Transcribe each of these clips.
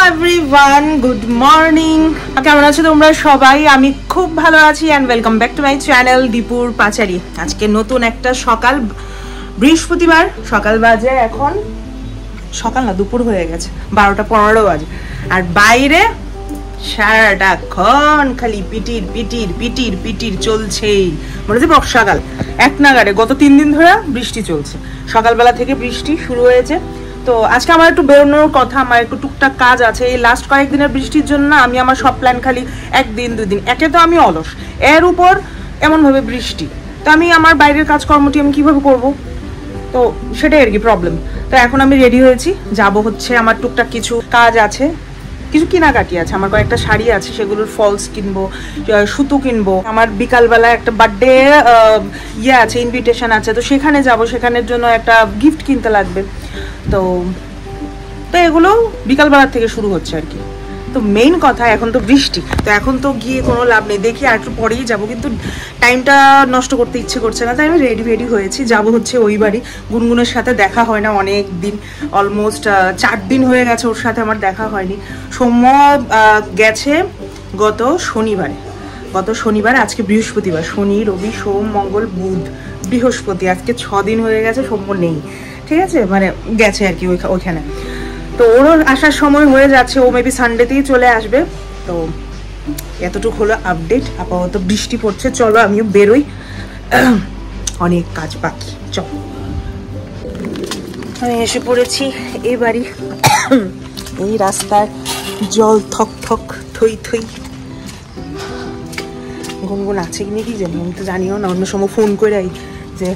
Everyone, good morning. কেমন আছো তোমরা সবাই? আমি খুব ভালো আছি and welcome back to my channel দীপুর পাচারি। আজকে নতুন একটা সকাল, বৃহস্পতিবার সকাল বাজে এখন, সকাল না দুপুর হয়ে গেছে, 12টা 15 বাজে। আর বাইরে সারাটাক্ষণ খালি পিটির পিটির পিটির পিটির চলছেই, মনে হচ্ছে বর্ষাকাল এক নাগাড়ে। গত 3 দিন ধরে বৃষ্টি চলছে, সকালবেলা থেকে বৃষ্টি শুরু হয়েছে। তো আজকে আমার একটু বেরোনোর কথা, আমার একটু টুকটাক কাজ আছে। এই লাস্ট কয়েকদিনের বৃষ্টির জন্য আমি আমার সব প্ল্যান খালি 1 দিন 2 দিন। একে তো আমি অলস, এর উপর এমনভাবে বৃষ্টি, তো আমি আমার বাইরের কাজকর্মটি আমি কীভাবে করব? তো সেটাই আর কি প্রবলেম। তো এখন আমি রেডি হয়েছি, যাব হচ্ছে, আমার টুকটাক কিছু কাজ আছে, কিছু কেনাকাটি আছে। আমার কয়েকটা শাড়ি আছে, সেগুলোর ফলস কিনবো, সুতো কিনবো। আমার বিকালবেলা একটা বার্থডে আছে, ইনভিটেশন আছে, তো সেখানে যাব। সেখানের জন্য একটা গিফট কিনতে লাগবে। তো এগুলো বিকালবেলার থেকে শুরু হচ্ছে আর কি। তো মেইন কথা, এখন তো বৃষ্টি, তো এখন তো গিয়ে কোনো লাভ নেই, দেখি আর একটু পরেই যাবো। কিন্তু টাইমটা নষ্ট করতে ইচ্ছে করছে না, তাই আমি রেডি হয়েছি। যাব হচ্ছে ওই বাড়ি। গুনগুনের সাথে দেখা হয় না অনেক দিন, অলমোস্ট 4 দিন হয়ে গেছে ওর সাথে আমার দেখা হয়নি। সৌম্য গেছে গত শনিবার, আজকে বৃহস্পতিবার, শনি রবি সোম মঙ্গল বুধ বৃহস্পতি, আজকে 6 দিন হয়ে গেছে সৌম্য নেই, ঠিক আছে, মানে গেছে আর কি ওইখানে। তো ওরও আসার সময় হয়ে যাচ্ছে, ও মেবি সানডেতেই চলে আসবে। তো এতটুকু হলো আপডেট। আপাতত বৃষ্টি পড়ছে, চলো আমিও বেরোই, অনেক কাজ বাকি। চলো, আমি এসে পড়েছি এই বাড়ি। এই রাস্তার জল থক থক থই থই। গুনগুন আছে কি নাকি জানি, আমি তো জানিও না। অন্য সময় ফোন করে আই যে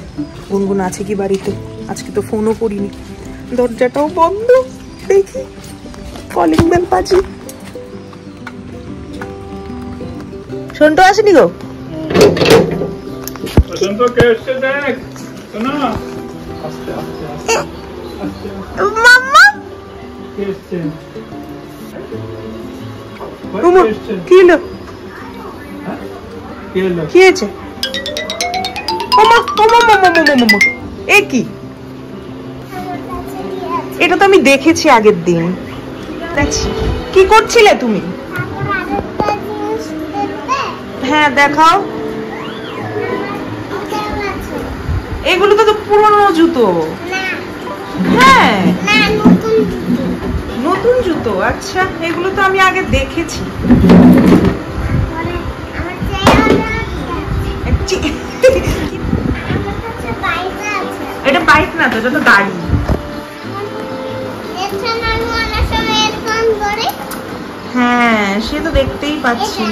গুনগুন আছে কি বাড়িতে, আজকে তো ফোনও করিনি। দরজাটাও বন্ধ, দেখি কলিং বেল বাজে। সন্টু আসেনি গো? মাম্মা কি হলো? কি হয়েছে? এ কি? এটা তো আমি দেখেছি আগের দিন। কি করছিলে তুমি? হ্যাঁ দেখাও। এগুলো তো পুরনো জুতো। হ্যাঁ নতুন জুতো, আচ্ছা। এগুলো তো আমি আগে দেখেছি। এটা বাইক না তো, এটা তো গাড়ি। হ্যাঁ সে তো দেখতেই পাচ্ছি।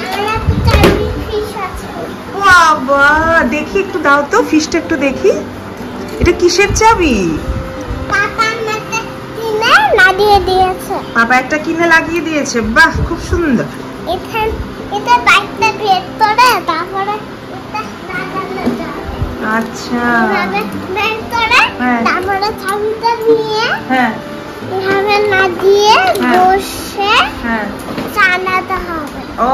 বাবা দেখি, একটু দাও তো, ফিশটা একটু দেখি। এটা কিসের চাবি? পাপা একটা কিনে লাগিয়ে দিয়েছে, বাহ খুব সুন্দর। আচ্ছা তারপরে চাবিটা নিয়ে এভাবে না দিয়ে বসে চালাতে হবে। ও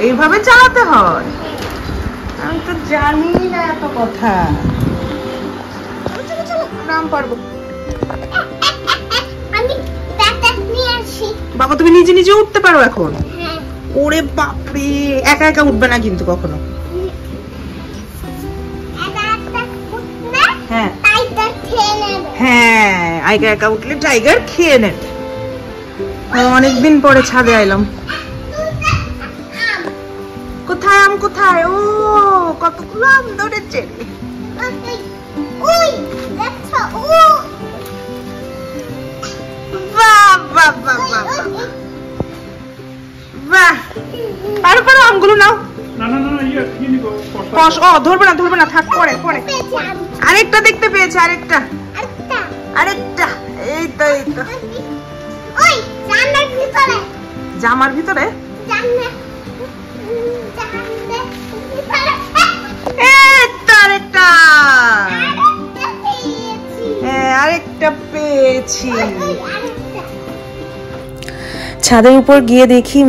এইভাবে চালাতে হয়? আমি তো জানি না এত কথা। নাম পারবো আমি, নিয়ে আসি। বাবা তুমি নিজে নিজে উঠতে পারো এখন? ওরে বাপরে, একা একা উঠবে না কিন্তু কখনো। হ্যাঁ একা একা উঠলে টাইগার খেয়ে নেবে। অনেকদিন পরে ছাদে আইলাম। কোথায় আম? কোথায়? ও কতগুলো আম ধরেছে। পারো আমগুলো নাও। ধরবে না, থাক পরে। আরেকটা দেখতে পেয়েছে, আরেকটা। এই তো জামার ভিতরে আরেকটা পেয়েছি। ছাদের উপর গিয়ে দেখি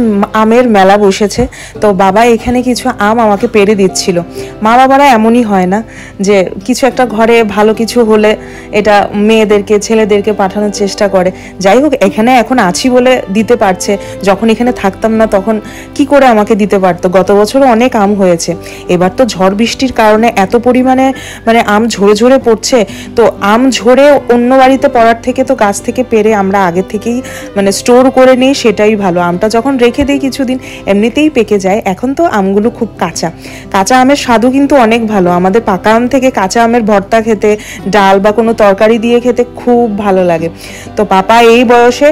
আমের মেলা বসেছে। তো বাবা এখানে কিছু আম আমাকে পেড়ে দিচ্ছিল। মা বাবারা এমনই হয় না যে কিছু একটা ঘরে ভালো কিছু হলে এটা মেয়েদেরকে ছেলেদেরকে পাঠানোর চেষ্টা করে। যাই হোক, এখানে এখন আছি বলে দিতে পারছে, যখন এখানে থাকতাম না তখন কি করে আমাকে দিতে পারতো। গত বছরও অনেক আম হয়েছে, এবার তো ঝড় বৃষ্টির কারণে এত পরিমাণে মানে আম ঝরে ঝরে পড়ছে। তো আম ঝরে অন্য বাড়িতে পড়ার থেকে তো গাছ থেকে পেড়ে আমরা আগে থেকেই মানে স্টোর করে নিই, সেটাই ভালো। আমটা যখন রেখে দিই কিছুদিন এমনিতেই পেকে যায়। এখন তো আমগুলো খুব কাঁচা, কাঁচা আমের স্বাদও কিন্তু অনেক ভালো। আমাদের পাকা আম থেকে কাঁচা আমের ভর্তা খেতে, ডাল বা কোনো তরকারি দিয়ে খেতে খুব ভালো লাগে। তো পাপা এই বয়সে,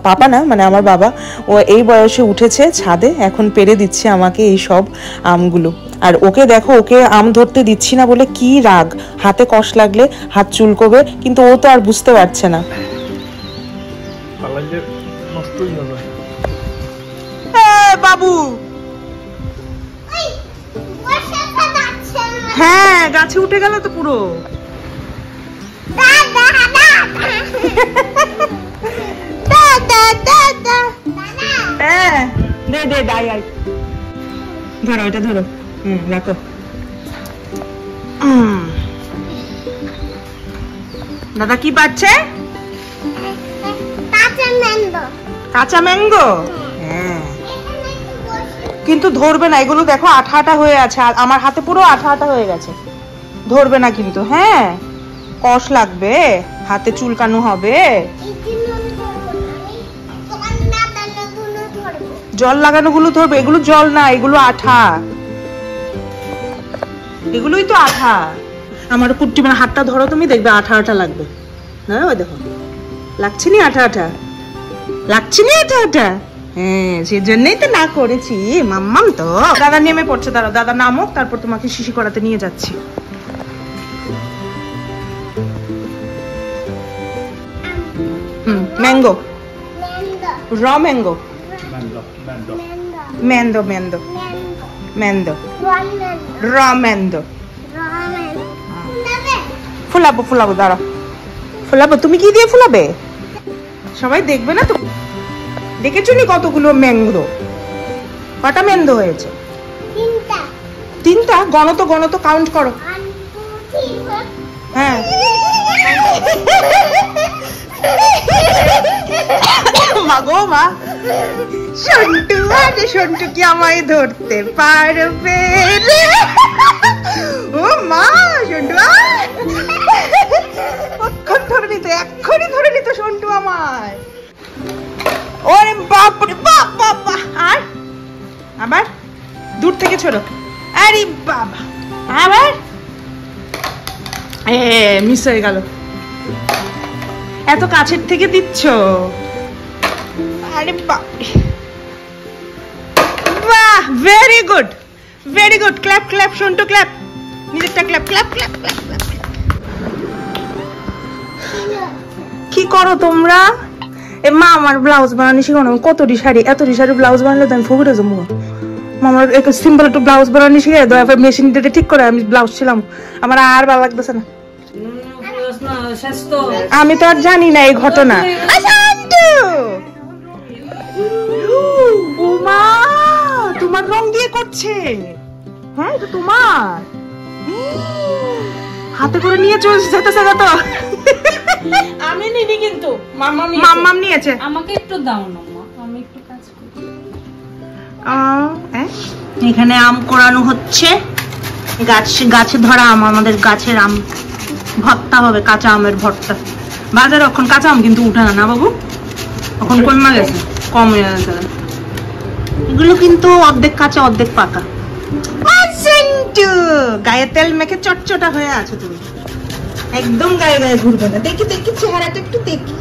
পাপা না মানে আমার বাবা, ও এই বয়সে উঠেছে ছাদে, এখন পেড়ে দিচ্ছে আমাকে এই সব আমগুলো। আর ওকে দেখো, ওকে আম ধরতে দিচ্ছি না বলে কি রাগ, হাতে কষ লাগলে হাত চুলকোবে, কিন্তু ও তো আর বুঝতে পারছে না। বাবু হ্যাঁ, গাছে উঠে গেল তো পুরো। ধরো এটা, ধরো, রাখো। দাদা কি পাচ্ছে? কাঁচা ম্যাঙ্গো। কিন্তু ধরবে না এগুলো, দেখো আঠা আঠা হয়ে আছে, আমার হাতে পুরো আঠা আঠা হয়ে গেছে। ধরবে না কিন্তু, হ্যাঁ কষ লাগবে, হাতে চুলকানো হবে। জল লাগানো গুলো ধরবে, এগুলো জল না, এগুলো আঠা, এগুলোই তো আঠা। আমার কুট্টি মানে হাতটা ধরো তুমি, দেখবে আঠা আঠা লাগবে। হ্যাঁ ওই দেখো, লাগছে নি আঠা আঠা, লাগছে নি আঠা আঠা। হ্যাঁ সেজন্যই তো না করেছি মাম্মাম। তো দাদা নেমে পড়ছে, দাঁড়াও দাদা নামুক, তারপর তোমাকে শিশি করাতে নিয়ে যাচ্ছি। ম্যাঙ্গো, র ম্যাঙ্গো, ম্যান্দো ম্যান্দো ম্যান্দো, র ম্যান্দো। ফুলাবো ফুলাবো, দাঁড়াও ফুলাবো। তুমি কি দিয়ে ফুলাবে? সবাই দেখবে না তো। দেখেছো নি কতগুলো ম্যাঙ্গো? কটা ম্যাঙ্গো হয়েছে? তিনটা। গণতো গণতো, কাউন্ট করো। হ্যাঁ মাগো মা, সন্টু আরে সন্টু কি আমায় ধরতে পারবে রে? ও মা, সন্টু কখন ধরে নিত, এক্ষুনি ধরে নিত সন্টু আমায়। ওরে বাপরে বাপ বাবা। আর আবার দূর থেকে ছোড়ো। আরে বাবা, আবার মিস হয়ে গেল। এত কাছের থেকে দিচ্ছ? আরে বাপরে, বাহ, very good very good. Clap clap Santu, clap, নিজেরটা ক্ল্যাপ ক্ল্যাপ ক্ল্যাপ ক্ল্যাপ। কি করো তোমরা? এ মা আমার ব্লাউজ বানানি শিখো না। কতটি শাড়ি, এতটি শাড়ি ব্লাউজ বানালে তো আমি ফকিরে যাবো। আমার একটু সিম্পল একটু ব্লাউজ বানানি শিখে দয়া করে মেশিন দিয়ে ঠিক করে আমি ব্লাউজ ছিলাম, আমার আর ভালো লাগতেছে না। আমি তো আর জানি না এই ঘটনা। ও মা, তোমার রং দিয়ে করছে? হ্যাঁ এটা তোমার, হাতে করে নিয়ে চলছে যেতেছে তো। আমি নিনি, কিন্তু মাম্মাম নিয়েছে। আমাকে একটু দাও না মা, আমি একটু কাজ করি। এখানে আম কোরানো হচ্ছে, গাছে ধরা আম, আমাদের গাছের আম ভর্তা হবে, কাঁচা আমের ভর্তা। বাজারে এখন কাঁচা আম কিন্তু উঠে না বাবু, এখন কমে গেছে, কম হয়ে গেছে। এগুলো কিন্তু অর্ধেক কাঁচা অর্ধেক পাকা। গায়ে তেল মেখে চটচটা হয়ে আছে তুমি, একদম গায়ে গায়ে ঘুরবে না। দেখি দেখি চেহারাটা একটু দেখি।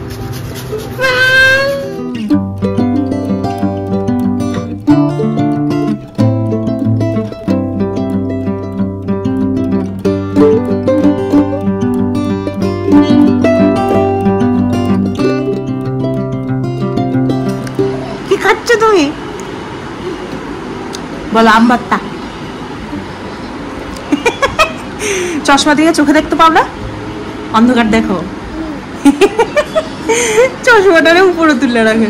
কি খাচ্ছ তুমি? বলো আম ভর্তা। চশমা দিয়ে চোখে দেখতে পাও না, অন্ধকার দেখো। চশমাটারে উপরে তুলে রাখে।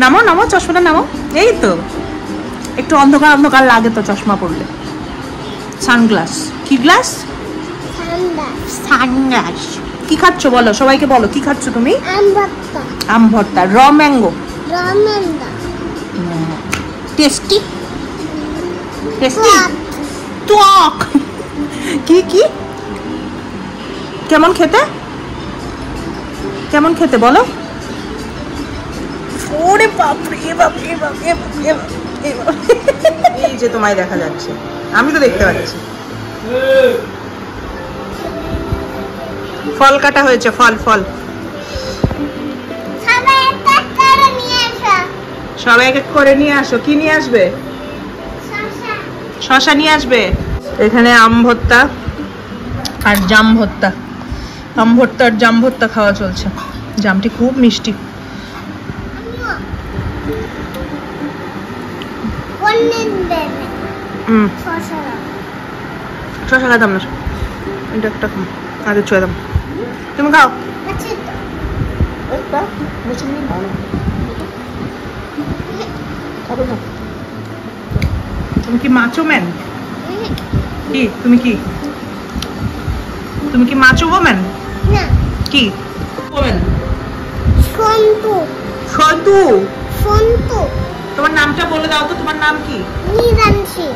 নামো নামো, চশমাটা নামো। এই তো একটু অন্ধকার অন্ধকার লাগে তো চশমা পড়লে। সানগ্লাস, কি গ্লাস? সানগ্লাস। কি খাচ্ছ বলো, সবাইকে বলো কি খাচ্ছ তুমি? আম ভর্তা, র ম্যাঙ্গো। Tasty tasty. টক। কি কি কেমন খেতে, কেমন খেতে বলো? ওরে বাপরে, এই যে তোমায় দেখা যাচ্ছে, আমি তো দেখতে পাচ্ছি। ফল কাটা হয়েছে, ফল ফল সবাই এক এক করে নিয়ে আসো। কি নিয়ে আসবে? শশা নিয়ে আসবে। এখানে আম ভর্তা আর জাম ভর্তা, আম ভর্তা আর জাম ভর্তা খাওয়া চলছে। জামটি খুব মিষ্টি। শশা খাতাম না, এটা একটা আগে ছুঁয়ে দাম। তুমি খাও। তুমি কি মাচো ম্যান? কি তুমি কি, তুমি কি মাচো ওম্যান? কি ওম্যান? সন্তু। সন্তু? সন্তু। তোমার নামটা বলে দাও তো, তোমার নাম কি? মীনাংশী।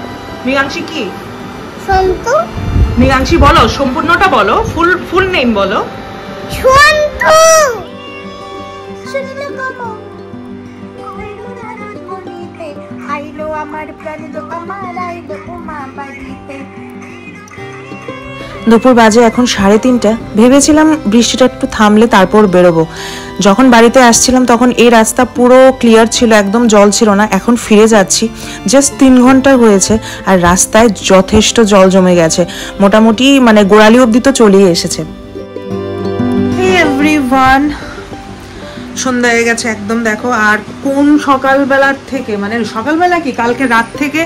মীনাংশী কি? সন্তু। মীনাংশী বলো, সম্পূর্ণটা বলো, ফুল ফুল নেম বলো। সন্তু। শুনলে বলো, আইলো আমার প্রাণ আমার আইলো উমা বাড়িতে। দুপুর বাজে এখন 3:30। ভেবেছিলাম বৃষ্টিটা একটু থামলে তারপর বেরোবো। যখন বাড়িতে আসছিলাম তখন এই রাস্তা পুরো ক্লিয়ার ছিল, একদম জল ছিল না। এখন ফিরে যাচ্ছি, জাস্ট 3 ঘন্টা হয়েছে আর রাস্তায় যথেষ্ট জল জমে গেছে, মোটামুটি মানে গোড়ালি অবধি তো চলেই এসেছে। এভরিওয়ান, সন্ধ্যা হয়ে গেছে একদম, দেখো। আর কোন সকালবেলার থেকে, মানে সকালবেলা কি কালকে রাত থেকে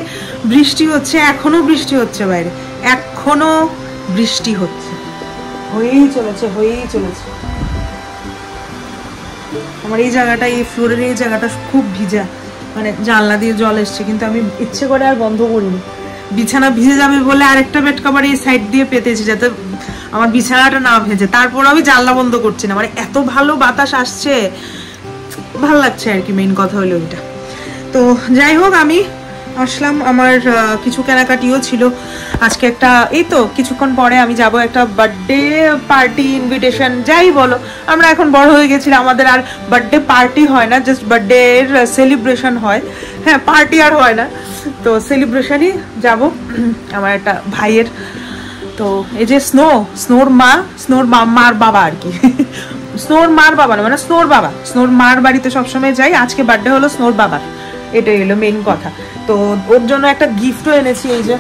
বৃষ্টি হচ্ছে, এখনো বৃষ্টি হচ্ছে বাইরে, এখনো বৃষ্টি হচ্ছে, হয়েই চলেছে হয়েই চলেছে। আমার এই জায়গাটা, এই ফ্লোরের এই জায়গাটা খুব ভিজা, মানে জানলা দিয়ে জল এসছে, কিন্তু আমি ইচ্ছে করে আর বন্ধ করিনি। বিছানা ভিজে যাবে বলে আরেকটা বেড কভার এই সাইড দিয়ে পেতেছি যাতে আমার বিছানাটা না ভেজে। তারপর আমি জানলা বন্ধ করছি না, মানে এত ভালো বাতাস আসছে, ভাল লাগছে আর কি। মেইন কথা হলো ওইটা। তো যাই হোক, আমি আসলাম, আমার কিছু কেনাকাটিও ছিল আজকে। একটা এই তো কিছুক্ষণ পরে আমি যাব একটা বার্থডে পার্টি, ইনভিটেশন যাই বলো, আমরা এখন বড় হয়ে গেছিলাম, আমাদের আর বার্থডে পার্টি হয় না, জাস্ট বার্থডে এর সেলিব্রেশন হয়। হ্যাঁ, পার্টি আর হয় না, তো সেলিব্রেশনই যাব আমার একটা ভাইয়ের। তো এই যে স্নোর মার বাবা আর কি, স্নোর মার বাবা না, মানে স্নোর বাবা, স্নোর মার বাড়িতে সবসময় যাই। আজকে বার্থডে হলো স্নোর বাবার, এটাই হলো মেইন কথা। তো ওর জন্য একটা গিফটও এনেছি, এই যে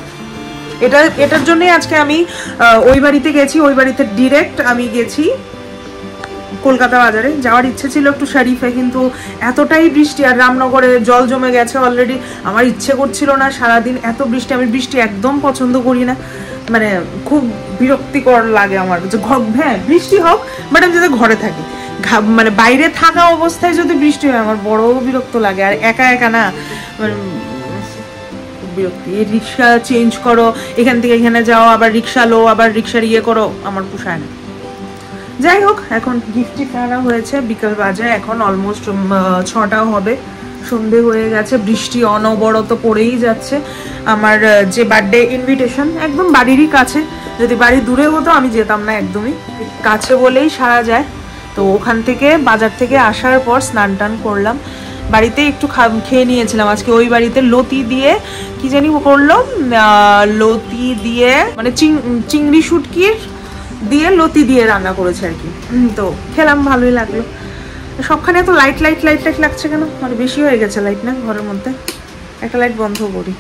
এটার জন্যই আজকে আমি ওই বাড়িতে গেছি। ওই বাড়িতে ডিরেক্ট আমি গেছি কলকাতা বাজারে, যাওয়ার ইচ্ছে ছিল একটু শরীফে, কিন্তু এতটাই বৃষ্টি আর রামনগরে জল জমে গেছে অলরেডি, আমার ইচ্ছে করছিল না সারাদিন এত বৃষ্টি। আমি বৃষ্টি একদম পছন্দ করি না, মানে খুব বিরক্তিকর লাগে আমার। হ্যাঁ বৃষ্টি হোক, বাট আমি যাতে ঘরে থাকি, মানে বাইরে থাকা অবস্থায় যদি বৃষ্টি হয় আমার বড় বিরক্ত লাগে। আর একা একা না, মানে বিরক্তি। রিক্সা চেঞ্জ করো, এখান থেকে এখানে যাও, আবার রিক্সা লো, আবার রিক্সার ইয়ে করো, আমার পোষায় না। যাই হোক, এখন গিফটটি আনা হয়েছে, বিকাল বাজে এখন অলমোস্ট 6টা হবে, সন্ধে হয়ে গেছে, বৃষ্টি অনবরত পড়েই যাচ্ছে। আমার যে বার্থডে ইনভিটেশন একদম বাড়িরই কাছে, যদি বাড়ি দূরে হতো আমি যেতাম না, একদমই কাছে বলেই সারা যায়। তো ওখান থেকে বাজার থেকে আসার পর স্নান টান করলাম, বাড়িতে একটু খেয়ে নিয়েছিলাম আজকে। ওই বাড়িতে লতি দিয়ে কি জানি করলো, লতি দিয়ে মানে চিংড়ি শুটকির দিয়ে লতি দিয়ে রান্না করেছে আর কি। তো খেলাম, ভালোই লাগলো। সবখানে তো লাইট লাগছে কেন, মানে বেশি হয়ে গেছে লাইট না ঘরের মধ্যে, একটা লাইট বন্ধ করি।